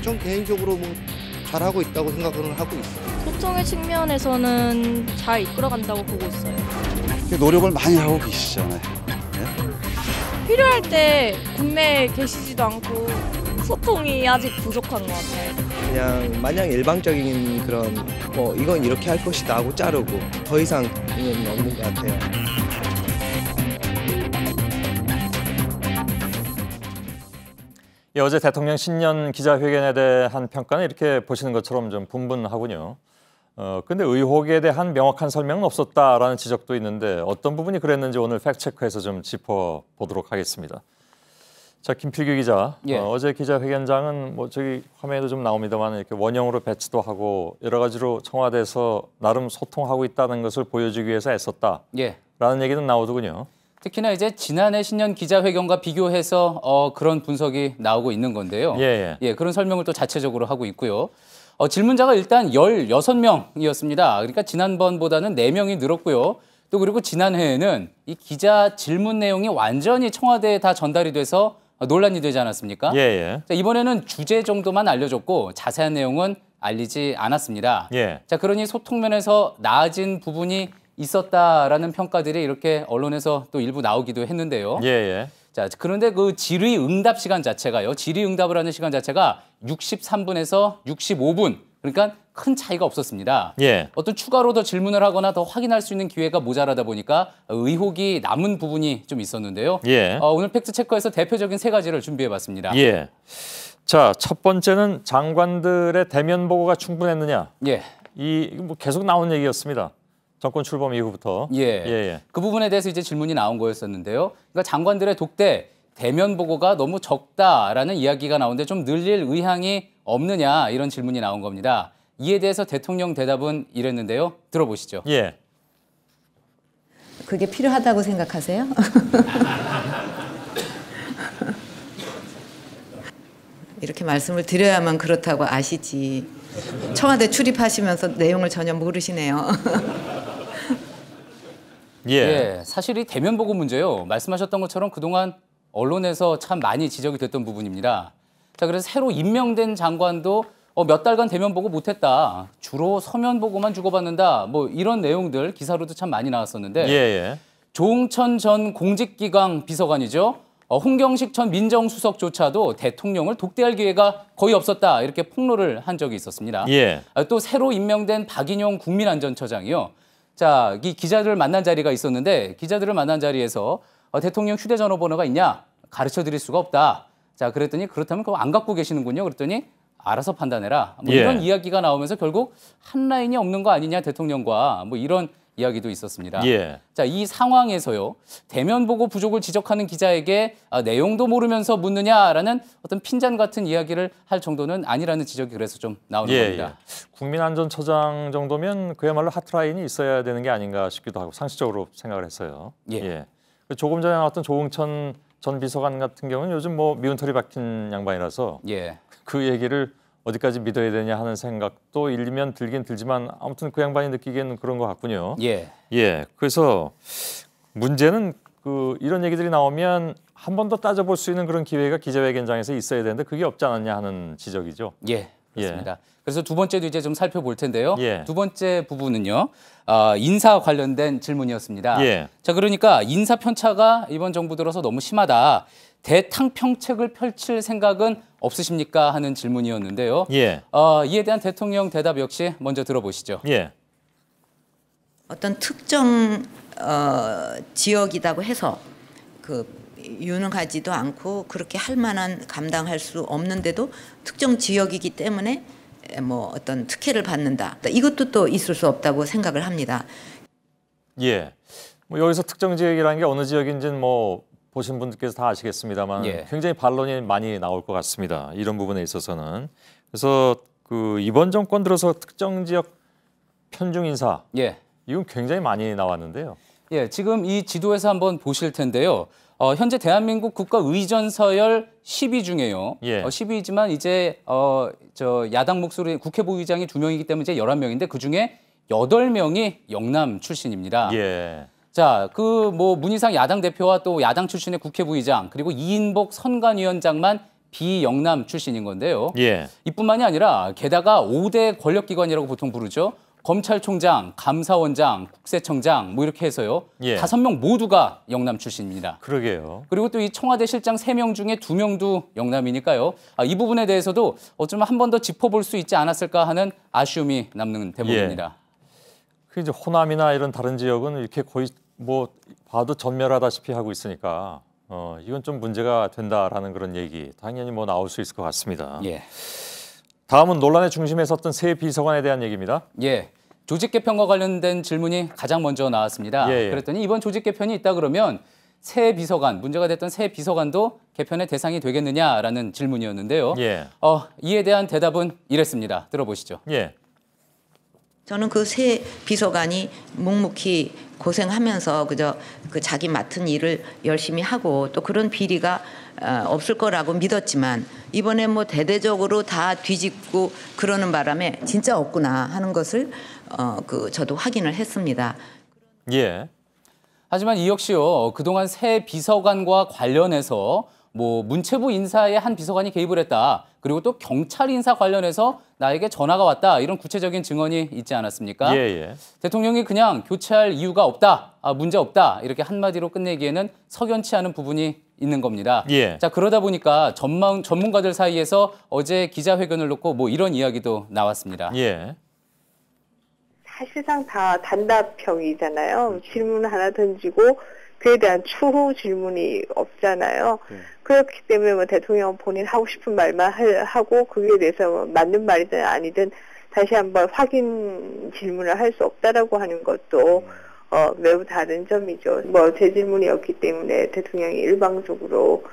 전 개인적으로 뭐 잘하고 있다고 생각을 하고 있어요. 소통의 측면에서는 잘 이끌어간다고 보고 있어요. 노력을 많이 하고 계시잖아요. 필요할 때 국내에 계시지도 않고 소통이 아직 부족한 것 같아요. 그냥 마냥 일방적인 그런 이건 이렇게 할 것이다 하고 자르고 더 이상은 없는 것 같아요. 예, 어제 대통령 신년 기자회견에 대한 평가는 이렇게 보시는 것처럼 좀 분분하군요. 근데 의혹에 대한 명확한 설명은 없었다라는 지적도 있는데 어떤 부분이 그랬는지 오늘 팩트체크해서 좀 짚어보도록 하겠습니다. 자, 김필규 기자, 예. 어제 기자회견장은 뭐 저기 화면에도 좀 나옵니다만 이렇게 원형으로 배치도 하고 여러 가지로 청와대에서 나름 소통하고 있다는 것을 보여주기 위해서 애썼다라는 예. 얘기는 나오더군요. 특히나 이제 지난해 신년 기자회견과 비교해서 그런 분석이 나오고 있는 건데요. 예. 그런 설명을 또 자체적으로 하고 있고요. 질문자가 일단 16명이었습니다. 그러니까 지난번보다는 4명이 늘었고요. 또 그리고 지난해에는 이 기자 질문 내용이 완전히 청와대에 다 전달이 돼서 논란이 되지 않았습니까? 예. 자, 이번에는 주제 정도만 알려줬고 자세한 내용은 알리지 않았습니다. 예. 자, 그러니 소통 면에서 나아진 부분이 있었다라는 평가들이 이렇게 언론에서 또 일부 나오기도 했는데요. 예. 자, 그런데 그 질의응답 시간 자체가요. 질의응답을 하는 시간 자체가 63분에서 65분. 그러니까 큰 차이가 없었습니다. 예. 어떤 추가로 더 질문을 하거나 더 확인할 수 있는 기회가 모자라다 보니까 의혹이 남은 부분이 좀 있었는데요. 예. 오늘 팩트체크에서 대표적인 3가지를 준비해봤습니다. 예. 자, 첫 번째는 장관들의 대면 보고가 충분했느냐. 예. 이거 뭐 계속 나온 얘기였습니다. 정권 출범 이후부터. 예. 그 부분에 대해서 이제 질문이 나온 거였었는데요. 그러니까 장관들의 독대 대면 보고가 너무 적다라는 이야기가 나오는데 좀 늘릴 의향이 없느냐 이런 질문이 나온 겁니다. 이에 대해서 대통령 대답은 이랬는데요. 들어보시죠. 예. 그게 필요하다고 생각하세요? 이렇게 말씀을 드려야만 그렇다고 아시지. 청와대 출입하시면서 내용을 전혀 모르시네요. 사실 이 대면 보고 문제요. 말씀하셨던 것처럼 그동안 언론에서 참 많이 지적이 됐던 부분입니다. 자, 그래서 새로 임명된 장관도 몇 달간 대면 보고 못했다. 주로 서면 보고만 주고받는다. 뭐 이런 내용들 기사로도 참 많이 나왔었는데 조응천 전 공직기강 비서관이죠. 홍경식 전 민정수석조차도 대통령을 독대할 기회가 거의 없었다. 이렇게 폭로를 한 적이 있었습니다. 또 새로 임명된 박인용 국민안전처장이요. 자, 이 기자들을 만난 자리가 있었는데 기자들을 만난 자리에서 대통령 휴대전화 번호가 있냐? 가르쳐 드릴 수가 없다. 자, 그랬더니 그렇다면 그거 안 갖고 계시는군요. 그랬더니 알아서 판단해라. 뭐 이런 이야기가 나오면서 결국 한 라인이 없는 거 아니냐 대통령과 뭐 이런 이야기도 있었습니다. 자, 이 상황에서요. 대면 보고 부족을 지적하는 기자에게 내용도 모르면서 묻느냐라는 어떤 핀잔 같은 이야기를 할 정도는 아니라는 지적이 그래서 좀 나오는 겁니다. 국민안전처장 정도면 그야말로 하트라인이 있어야 되는 게 아닌가 싶기도 하고 상식적으로 생각을 했어요. 조금 전에 나왔던 조응천 전 비서관 같은 경우는 요즘 뭐 미운 털이 박힌 양반이라서 그 얘기를 어디까지 믿어야 되냐 하는 생각도 일면 들긴 들지만 아무튼 그 양반이 느끼기에는 그런 것 같군요. 그래서 문제는 이런 얘기들이 나오면 한 번 더 따져볼 수 있는 그런 기회가 기자회견장에서 있어야 되는데 그게 없지 않았냐 하는 지적이죠. 그렇습니다. 그래서 두 번째도 이제 좀 살펴볼 텐데요. 두 번째 부분은요. 인사 관련된 질문이었습니다. 자, 그러니까 인사 편차가 이번 정부 들어서 너무 심하다. 대탕평책을 펼칠 생각은 없으십니까? 하는 질문이었는데요. 이에 대한 대통령 대답 역시 먼저 들어보시죠. 어떤 특정 지역이라고 해서 유능하지도 않고 그렇게 할 만한 감당할 수 없는데도 특정 지역이기 때문에 뭐 어떤 특혜를 받는다. 이것도 또 있을 수 없다고 생각을 합니다. 뭐 여기서 특정 지역이라는 게 어느 지역인지는 뭐 보신 분들께서 다 아시겠습니다만 굉장히 반론이 많이 나올 것 같습니다. 이런 부분에 있어서는. 그래서 이번 정권 들어서 특정 지역 편중 인사 이건 굉장히 많이 나왔는데요. 지금 이 지도에서 한번 보실 텐데요. 현재 대한민국 국가의전 서열 10위 중에요. 10위지만 이제 야당 목소리 국회 부의장이 2명이기 때문에 이제 11명인데 그중에 8명이 영남 출신입니다. 자, 뭐 문희상 야당 대표와 또 야당 출신의 국회 부의장 그리고 이인복 선관위원장만 비영남 출신인 건데요. 예. 이뿐만이 아니라 게다가 5대 권력기관이라고 보통 부르죠. 검찰총장, 감사원장, 국세청장 뭐 이렇게 해서요. 예. 5명 모두가 영남 출신입니다. 그러게요. 그리고 또 이 청와대 실장 3명 중에 2명도 영남이니까요. 이 부분에 대해서도 어쩌면 한 번 더 짚어볼 수 있지 않았을까 하는 아쉬움이 남는 대목입니다. 그 이제 호남이나 이런 다른 지역은 이렇게 거의 뭐 봐도 전멸하다시피 하고 있으니까 이건 좀 문제가 된다라는 그런 얘기 당연히 뭐 나올 수 있을 것 같습니다. 예. 다음은 논란의 중심에 섰던 새 비서관에 대한 얘기입니다. 예. 조직 개편과 관련된 질문이 가장 먼저 나왔습니다. 예, 예. 그랬더니 이번 조직 개편이 있다 그러면 새 비서관, 문제가 됐던 새 비서관도 개편의 대상이 되겠느냐라는 질문이었는데요. 예. 이에 대한 대답은 이랬습니다. 들어보시죠. 예. 저는 그 새 비서관이 묵묵히 고생하면서 그저 그 자기 맡은 일을 열심히 하고 또 그런 비리가 없을 거라고 믿었지만 이번에 뭐 대대적으로 다 뒤집고 그러는 바람에 진짜 없구나 하는 것을 저도 확인을 했습니다. 예. 하지만 이 역시요. 그동안 새 비서관과 관련해서 뭐 문체부 인사에 한 비서관이 개입을 했다. 그리고 또 경찰 인사 관련해서 나에게 전화가 왔다. 이런 구체적인 증언이 있지 않았습니까? 예, 예. 대통령이 그냥 교체할 이유가 없다. 문제 없다. 이렇게 한마디로 끝내기에는 석연치 않은 부분이 있는 겁니다. 예. 자, 그러다 보니까 전문가들 사이에서 어제 기자회견을 놓고 뭐 이런 이야기도 나왔습니다. 예. 사실상 다 단답형이잖아요. 질문 하나 던지고 그에 대한 추후 질문이 없잖아요. 그렇기 때문에 뭐 대통령 본인 하고 싶은 말만 하고 그에 대해서 뭐 맞는 말이든 아니든 다시 한번 확인 질문을 할 수 없다라고 하는 것도 매우 다른 점이죠. 뭐 제 질문이었기 때문에 대통령이 일방적으로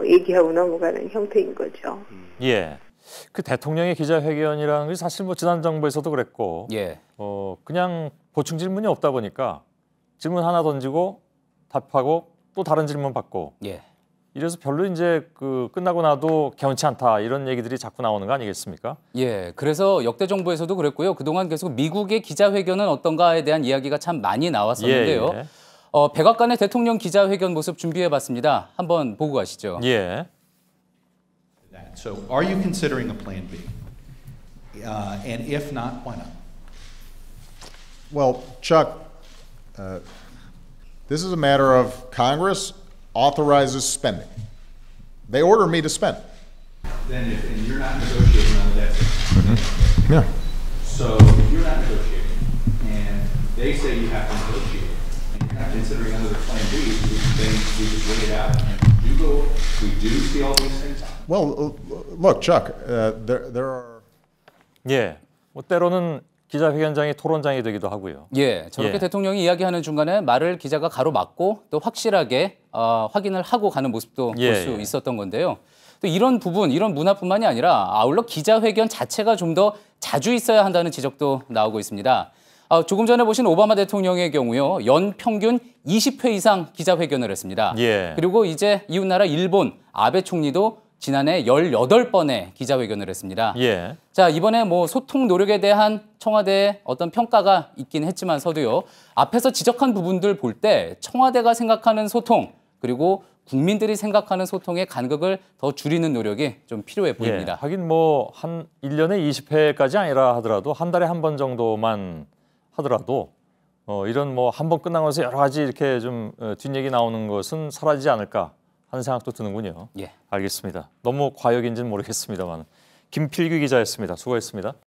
얘기하고 넘어가는 형태인 거죠. 예. 그 대통령의 기자회견이라는 게 사실 뭐 지난 정부에서도 그랬고, 예. 그냥 보충 질문이 없다 보니까 질문 하나 던지고 답하고 또 다른 질문 받고, 예. 이래서 별로 이제 끝나고 나도 개운치 않다 이런 얘기들이 자꾸 나오는 거 아니겠습니까? 예, 그래서 역대 정부에서도 그랬고요. 그동안 계속 미국의 기자회견은 어떤가에 대한 이야기가 참 많이 나왔었는데요. 예, 예. 백악관의 대통령 기자회견 모습 준비해봤습니다. 한번 보고 가시죠. 예. So, are you considering a plan B? And if not, why not? Well, Chuck, this is a matter of Congress authorizes spending. They order me to spend. Then, and you're not negotiating on the debt. Yeah. So, if you're not negotiating, and they say you have to negotiate, and you're not considering another plan B, then we just wait it out, and we do see all these things. Well, look, Chuck, there are. 예. 뭐 때로는 기자회견장이 토론장이 되기도 하고요. 예, 저렇게 예. 대통령이 이야기하는 중간에 말을 기자가 가로막고 또 확실하게 확인을 하고 가는 모습도 예, 볼 수 예. 있었던 건데요. 또 이런 부분, 이런 문화뿐만이 아니라 아울러 기자회견 자체가 좀 더 자주 있어야 한다는 지적도 나오고 있습니다. 조금 전에 보신 오바마 대통령의 경우요. 연 평균 20회 이상 기자회견을 했습니다. 예. 그리고 이제 이웃나라 일본 아베 총리도 지난해 18번의 기자회견을 했습니다. 예. 자, 이번에 뭐 소통 노력에 대한 청와대의 어떤 평가가 있긴 했지만서도요. 앞에서 지적한 부분들 볼 때 청와대가 생각하는 소통 그리고 국민들이 생각하는 소통의 간극을 더 줄이는 노력이 좀 필요해 보입니다. 예. 하긴 뭐 한 1년에 20회까지 아니라 하더라도 한 달에 한 번 정도만 하더라도 이런 뭐 한 번 끝나고 나서 여러 가지 이렇게 좀 뒷얘기 나오는 것은 사라지지 않을까 하는 생각도 드는군요. 예. 알겠습니다. 너무 과욕인지는 모르겠습니다만 김필규 기자였습니다. 수고했습니다.